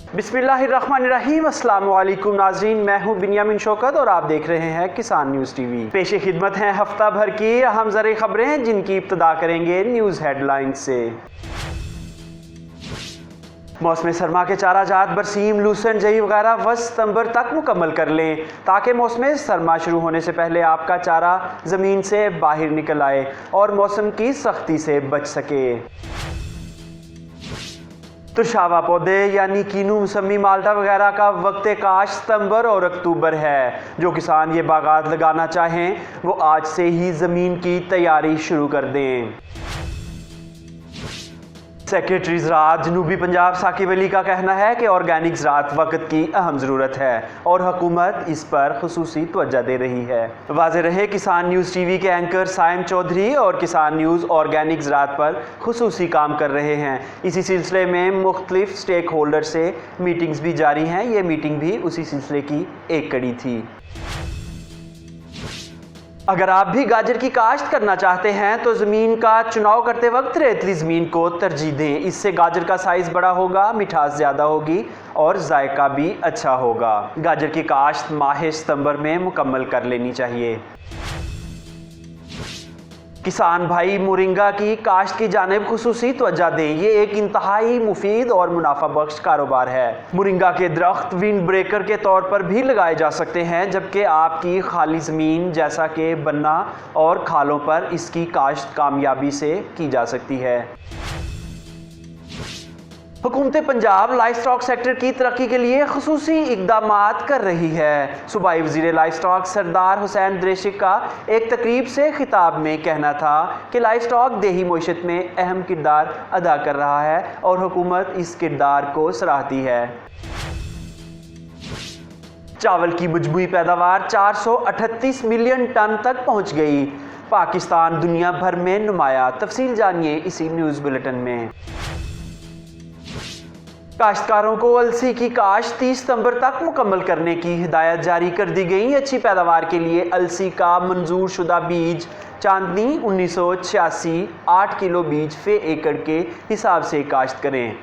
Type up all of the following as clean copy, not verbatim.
बिस्मिल्लाहिर्रहमानिर्रहीम। अस्सलाम वालेकुम नाज़रीन, मैं हूं बिन्यामिन शौकत और आप देख रहे हैं किसान न्यूज़ टीवी। पेशे खिदमत हैं हफ्ता भर की अहम ज़रूरी खबरें, जिनकी इब्तिदा करेंगे न्यूज़ हेडलाइंस से। मौसम सरमा के चारा जात बरसीम, लूसन, जई वगैरह वस्त सितंबर तक मुकम्मल कर लें, ताकि मौसम सरमा शुरू होने से पहले आपका चारा ज़मीन से बाहर निकल आए और मौसम की सख्ती से बच सके। तुरशावा पौधे यानी कीनू, मौसमी, माल्टा वगैरह का वक्त काश सितंबर और अक्टूबर है। जो किसान ये बागात लगाना चाहें वो आज से ही ज़मीन की तैयारी शुरू कर दें। सेक्रेटरी ज़राअत जनूबी पंजाब साकिब अली का कहना है कि ऑर्गेनिक ज़राअत वक्त की अहम ज़रूरत है और हुकूमत इस पर खुसूसी तवज्जो दे रही है। वाज़ेह रहे किसान न्यूज़ टीवी के एंकर साइम चौधरी और किसान न्यूज़ ऑर्गेनिक ज़राअत पर खुसूसी काम कर रहे हैं। इसी सिलसिले में मुख्तलिफ स्टेक होल्डर से मीटिंग्स भी जारी हैं। ये मीटिंग भी उसी सिलसिले की एक कड़ी थी। अगर आप भी गाजर की काश्त करना चाहते हैं तो ज़मीन का चुनाव करते वक्त रेतली ज़मीन को तरजीह दें। इससे गाजर का साइज़ बड़ा होगा, मिठास ज़्यादा होगी और जायका भी अच्छा होगा। गाजर की काश्त माह सितंबर में मुकम्मल कर लेनी चाहिए। किसान भाई मोरिंगा की काश्त की जानिब खुसूसी तवज्जो दें। ये एक इंतहाई मुफीद और मुनाफा बख्श कारोबार है। मोरिंगा के दरख्त विंड ब्रेकर के तौर पर भी लगाए जा सकते हैं, जबकि आपकी खाली ज़मीन जैसा कि बन्ना और खालों पर इसकी काश्त कामयाबी से की जा सकती है। हुकूमत पंजाब लाइफ स्टॉक सेक्टर की तरक्की के लिए खुसूसी इक़दामात कर रही है। सूबाई वज़ीर लाइफ स्टॉक सरदार हुसैन द्रेशिक का एक तकरीब से खिताब में कहना था कि लाइफ स्टॉक देही मईशत में अहम किरदार अदा कर रहा है और हुकूमत इस किरदार को सराहती है। चावल की मजमूई पैदावार 438 मिलियन टन तक पहुँच गई। पाकिस्तान दुनिया भर में नुमाया। तफसील जानिए इसी न्यूज़ बुलेटिन में। काश्तकारों को अलसी की काश्त 30 सितंबर तक मुकम्मल करने की हिदायत जारी कर दी गई। अच्छी पैदावार के लिए अलसी का मंजूर शुदा बीज चांदनी 1986 8 किलो बीज फे एकड़ के हिसाब से काश्त करें।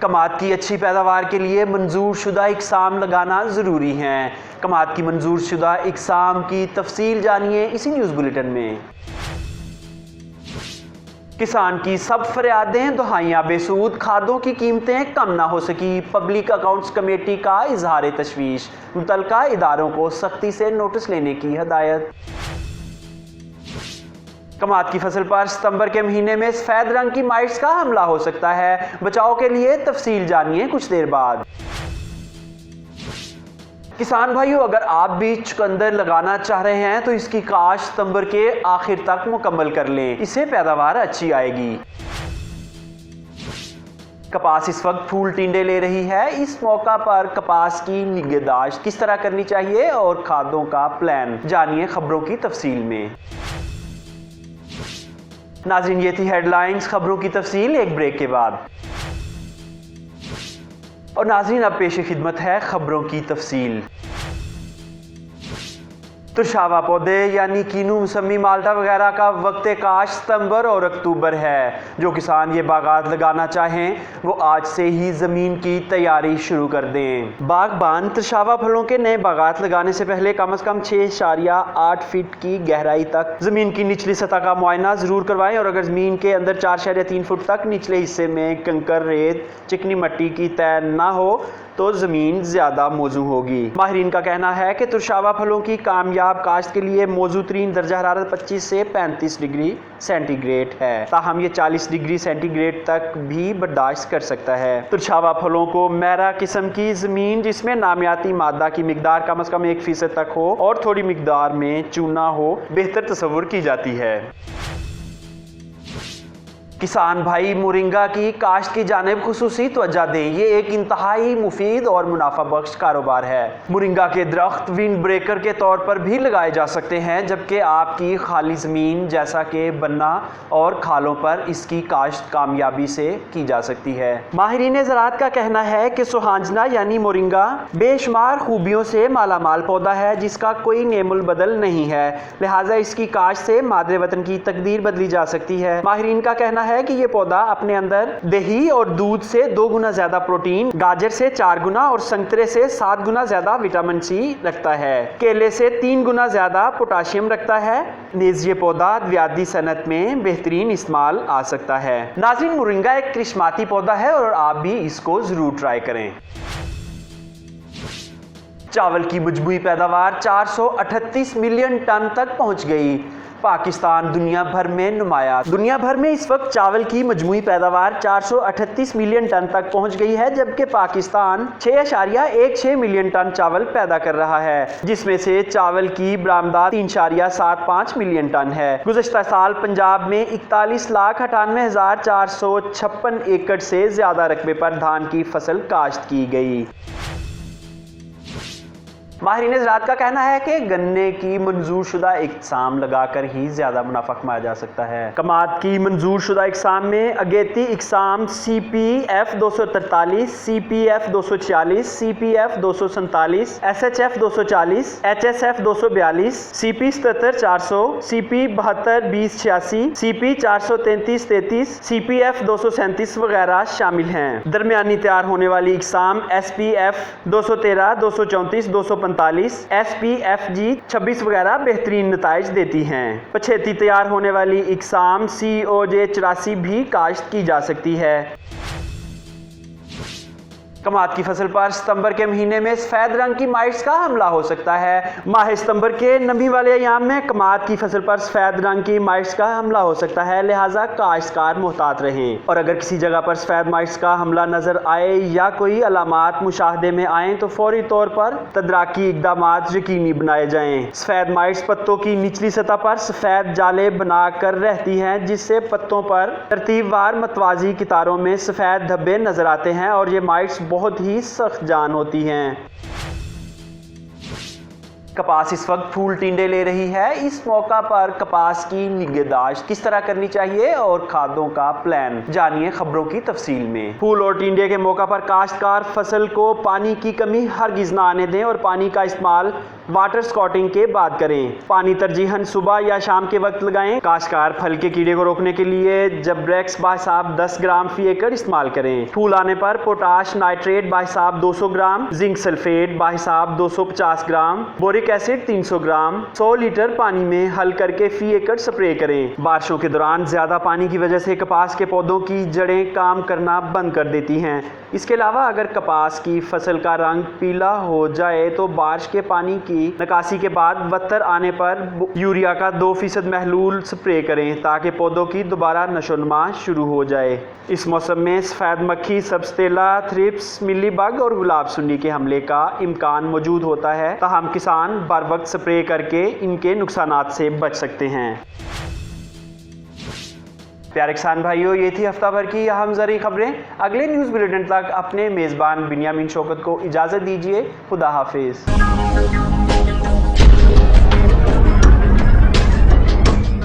कमाद की अच्छी पैदावार के लिए मंजूर शुदा इकसाम लगाना ज़रूरी है। कमाद की मंजूर शुदा इकसाम की तफसील जानिए इसी न्यूज़ बुलेटिन में। किसान की सब फरियादें दुहाइयां बेसूद, खादों की कीमतें कम ना हो सकी। पब्लिक अकाउंट्स कमेटी का इजहार तशवीश, मुतल्लिका इदारों को सख्ती से नोटिस लेने की हदायत। कमाद की फसल पर सितंबर के महीने में सफ़ेद रंग की माइट्स का हमला हो सकता है। बचाव के लिए तफसील जानिए कुछ देर बाद। किसान भाइयों, अगर आप भी चुकंदर लगाना चाह रहे हैं तो इसकी काश्त सितंबर के आखिर तक मुकम्मल कर लें, इससे पैदावार अच्छी आएगी। कपास इस वक्त फूल टिंडे ले रही है। इस मौका पर कपास की निगहदाश्त किस तरह करनी चाहिए और खादों का प्लान जानिए खबरों की तफसील में। नाज़रीन, ये थी हेडलाइंस। खबरों की तफसील एक ब्रेक के बाद। और नाज़रीन, अब पेश खिदमत है खबरों की तफसील। तुरशावा पौधे यानी कीनू, मौसमी, माल्टा वगैरह का वक्त काश सितंबर और अक्टूबर है। जो किसान ये बागात लगाना चाहें वो आज से ही ज़मीन की तैयारी शुरू कर दें। बागबान तुरशावा फलों के नए बागात लगाने से पहले कम से कम 6.8 फीट की गहराई तक ज़मीन की निचली सतह का मुआयना ज़रूर करवाएं और अगर ज़मीन के अंदर 4.3 फुट तक निचले हिस्से में कंकर, रेत, चिकनी मिट्टी की तय ना हो तो ज़मीन ज़्यादा मौजू होगी। माहिरीन का कहना है कि तुरशावा फलों की कामयाब काश्त के लिए मौजू तरीन दर्जा हरारत 25 से 35 डिग्री सेंटीग्रेड है, ताहम ये 40 डिग्री सेंटीग्रेड तक भी बर्दाश्त कर सकता है। तुरशावा फलों को मैरा किस्म की ज़मीन जिसमें नामियाती मादा की मिकदार कम से कम 1% तक हो और थोड़ी मिकदार में चूना हो बेहतर तस्वुर की जाती है। किसान भाई मोरिंगा की काश्त की जानिब खुसूसी तवज्जो दें। ये एक इंतहाई मुफीद और मुनाफा बख्श कारोबार है। मोरिंगा के दरख्त विंड ब्रेकर के तौर पर भी लगाए जा सकते हैं, जबकि आपकी खाली ज़मीन जैसा कि बन्ना और खालों पर इसकी काश्त कामयाबी से की जा सकती है। माहिरीन ज़राअत का कहना है कि सुहांजना यानी मोरिंगा बेशुमार खूबियों से मालामाल पौधा है जिसका कोई नेमुल बदल नहीं है, लिहाजा इसकी काश्त से मादरे वतन की तकदीर बदली जा सकती है। माहिरीन का कहना है कि ये पौधा अपने अंदर दही और दूध से 2 गुना ज्यादा प्रोटीन, गाजर से 4 गुना और संतरे से 7 गुना ज्यादा विटामिन सी रखता है। केले से 3 गुना ज्यादा पोटाशियम रखता है। नीज ये पौधा व्याधि सनत में बेहतरीन इस्तेमाल आ सकता है। नाज़रीन, मोरिंगा एक क्रिश्माती पौधा है और आप भी इसको जरूर ट्राई करें। चावल की मजमूई पैदावार 438 मिलियन टन तक पहुंच गई। पाकिस्तान दुनिया भर में नुमाया। दुनिया भर में इस वक्त चावल की मजमूई पैदावार 438 मिलियन टन तक पहुंच गई है, जबकि पाकिस्तान 6.16 मिलियन टन चावल पैदा कर रहा है, जिसमें से चावल की बरामदात 3.75 मिलियन टन है। गुज़श्ता साल पंजाब में 41,98,456 एकड़ से ज्यादा रकबे पर धान की फसल काश्त की गई। माहिरीन ज़राअत का कहना है कि गन्ने की मंजूर शुदा इक़साम लगाकर ही ज्यादा मुनाफा कमाया जा सकता है। कमात की मंजूर शुदा इक़साम में अगेती इक़साम CPF 243, CPF 246, CPF 247, SHF 240, HSF 242, CP 77-400, CP 72-20-86, CP 433-33, CPF 237 वगैरह शामिल हैं। दरमियानी तैयार होने वाली इक़साम SPF 213, 234, 245, SPFG 26 वगैरह बेहतरीन नताइज देती हैं। पछेती तैयार होने वाली इक़साम COJ 84 भी काश्त की जा सकती है। कमात की फसल पर सितंबर के महीने में सफेद रंग की माइट्स का हमला हो सकता है। माह सितंबर के नमी वाले अयाम में कमात की फसल पर सफेद रंग की माइट्स का हमला हो सकता है, लिहाजा काश्तकार मुहतात रहें। और अगर किसी जगह पर सफेद माइट्स का हमला नजर आए या कोई अलामात मुशाहदे में आए तो फौरी तौर पर तदराकी इक़दामात यकीनी बनाए जाएं। सफेद माइट्स पत्तों की निचली सतह पर सफेद जाले बनाकर रहती हैं, जिससे पत्तों पर तरतीबवार मतवाजी कितारों में सफेद धब्बे नजर आते हैं और ये माइट्स बहुत ही सख्त जान होती हैं। कपास इस वक्त फूल टिंडे ले रही है। इस मौका पर कपास की निगहदाश्त किस तरह करनी चाहिए और खादों का प्लान जानिए खबरों की तफसील में। फूल और टिंडे के मौका पर काश्तकार फसल को पानी की कमी हरगिज ना आने दें और पानी का इस्तेमाल वाटर स्कॉटिंग के बाद करें। पानी तरजीहन सुबह या शाम के वक्त लगाएं। काश्तकार फल के कीड़े को रोकने के लिए जब्रेक्स बाहिसाब 10 ग्राम फी एकड़ इस्तेमाल करें। फूल आने पर पोटाश नाइट्रेट बाहिसाब 200 ग्राम, जिंक सल्फेट बाहिसाब 250 ग्राम, बोरिक एसिड 300 ग्राम 100 लीटर पानी में हल करके फी एकड़ स्प्रे करें। बारिशों के दौरान ज्यादा पानी की वजह से कपास के पौधों की जड़ें काम करना बंद कर देती हैं। इसके अलावा अगर कपास की फसल का रंग पीला हो जाए तो बारिश के पानी की निकासी के बाद वत्तर आने पर यूरिया का 2% महलूल स्प्रे करें ताकि पौधों की दोबारा नशोनुमा शुरू हो जाए। इस मौसम में सफ़ेद मक्खी, सबस्टेला, थ्रिप्स, मिलीबग और गुलाब सुंडी के हमले का इम्कान मौजूद होता है, ताहम किसान बर वक्त स्प्रे करके इनके नुकसानात से बच सकते हैं। प्यारे किसान भाइयों, ये थी हफ्ता भर की अहम ज़रूरी खबरें। अगले न्यूज़ बुलेटिन तक अपने मेज़बान बिन्यामीन शौकत को इजाज़त दीजिए। खुदा हाफिज़।